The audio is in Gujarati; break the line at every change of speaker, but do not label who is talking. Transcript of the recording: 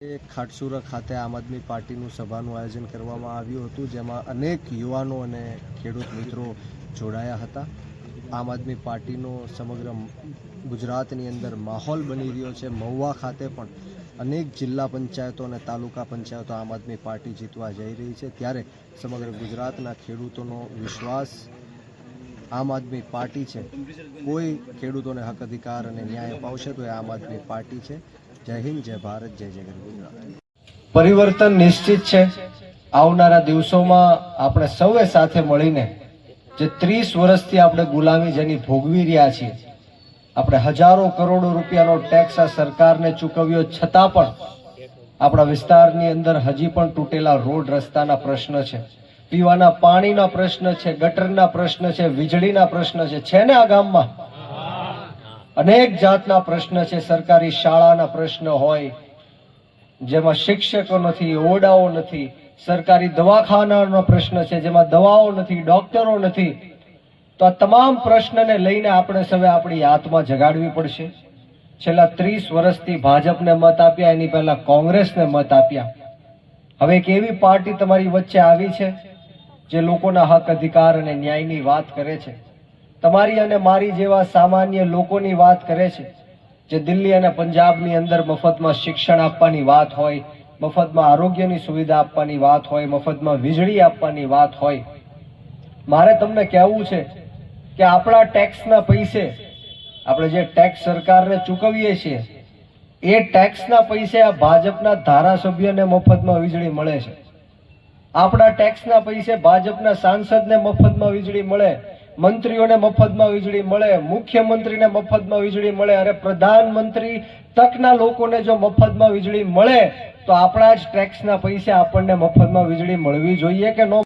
ખાટસુરા ખાતે આમ આદમી પાર્ટીનું સભાનું આયોજન કરવામાં આવ્યું હતું, જેમાં અનેક યુવાનો અને ખેડૂત મિત્રો જોડાયા હતા. આમ આદમી પાર્ટીનો સમગ્ર ગુજરાતની અંદર માહોલ બની રહ્યો છે. મહુવા ખાતે પણ અનેક જિલ્લા પંચાયતો અને તાલુકા પંચાયતો આમ આદમી પાર્ટી જીતવા જઈ રહી છે. ત્યારે સમગ્ર ગુજરાતના ખેડૂતોનો વિશ્વાસ આમ આદમી પાર્ટી છે. કોઈ ખેડૂતોને હક અધિકાર અને ન્યાય અપાવશે તો એ આમ આદમી પાર્ટી છે. જય હિન્દ, જય ભારત, જય જય ગુજરાત. પરિવર્તન નિશ્ચિત છે. આવનારા દિવસોમાં આપણે સૌએ સાથે મળીને જે 30 વર્ષથી આપણે ગુલામી જેની ભોગવી રહ્યા છીએ, આપણે હજારો કરોડો રૂપિયાનો ટેક્સ આ સરકારને ચૂકવ્યો છતાં પણ આપણા વિસ્તારની અંદર હજી પણ તૂટેલા રોડ રસ્તાના પ્રશ્ન છે, પીવાના પાણીના પ્રશ્ન છે, ગટરના પ્રશ્ન છે, વીજળીના પ્રશ્ન છે ને આ ગામમાં અનેક જાતના પ્રશ્ન છે. સરકારી શાળાના પ્રશ્ન હોય જેમાં શિક્ષકો નથી, ઓરડાઓ નથી. સરકારી દવાખાનાનો પ્રશ્ન છે જેમાં દવાઓ નથી, ડોક્ટરો નથી. તો આ તમામ પ્રશ્નને લઈને આપણે સૌએ આપણી આત્મા જગાડવી પડશે. છેલ્લા 30 વર્ષથી ભાજપને મત આપ્યા, એની પહેલા કોંગ્રેસને મત આપ્યા. હવે એક એવી પાર્ટી તમારી વચ્ચે આવી છે જે લોકોના હક અધિકાર અને ન્યાયની વાત કરે છે, તમારી અને મારી જેવા સામાન્ય લોકોની વાત કરે છે. જે દિલ્હી અને પંજાબની અંદર મફતમાં શિક્ષણ આપવાની વાત હોય, મફતમાં આરોગ્યની સુવિધા આપવાની વાત હોય, મફતમાં વીજળી આપવાની વાત હોય. મારે તમને કહેવું છે કે આપણા ટેક્સના પૈસે, આપણે જે ટેક્સ સરકારને ચૂકવીએ છીએ, એ ટેક્સના પૈસે આ ભાજપના ધારાસભ્યને મફતમાં વીજળી મળે છે. આપણા ટેક્સના પૈસે ભાજપના સાંસદને મફતમાં વીજળી મળે, મંત્રીઓને મફતમાં વીજળી મળે, મુખ્યમંત્રીને મફતમાં વીજળી મળે. અરે પ્રધાનમંત્રી તકના લોકોને જો મફતમાં વીજળી મળે તો આપણા જ ટેક્સના પૈસે આપણને મફતમાં વીજળી મળવી જોઈએ કે ન?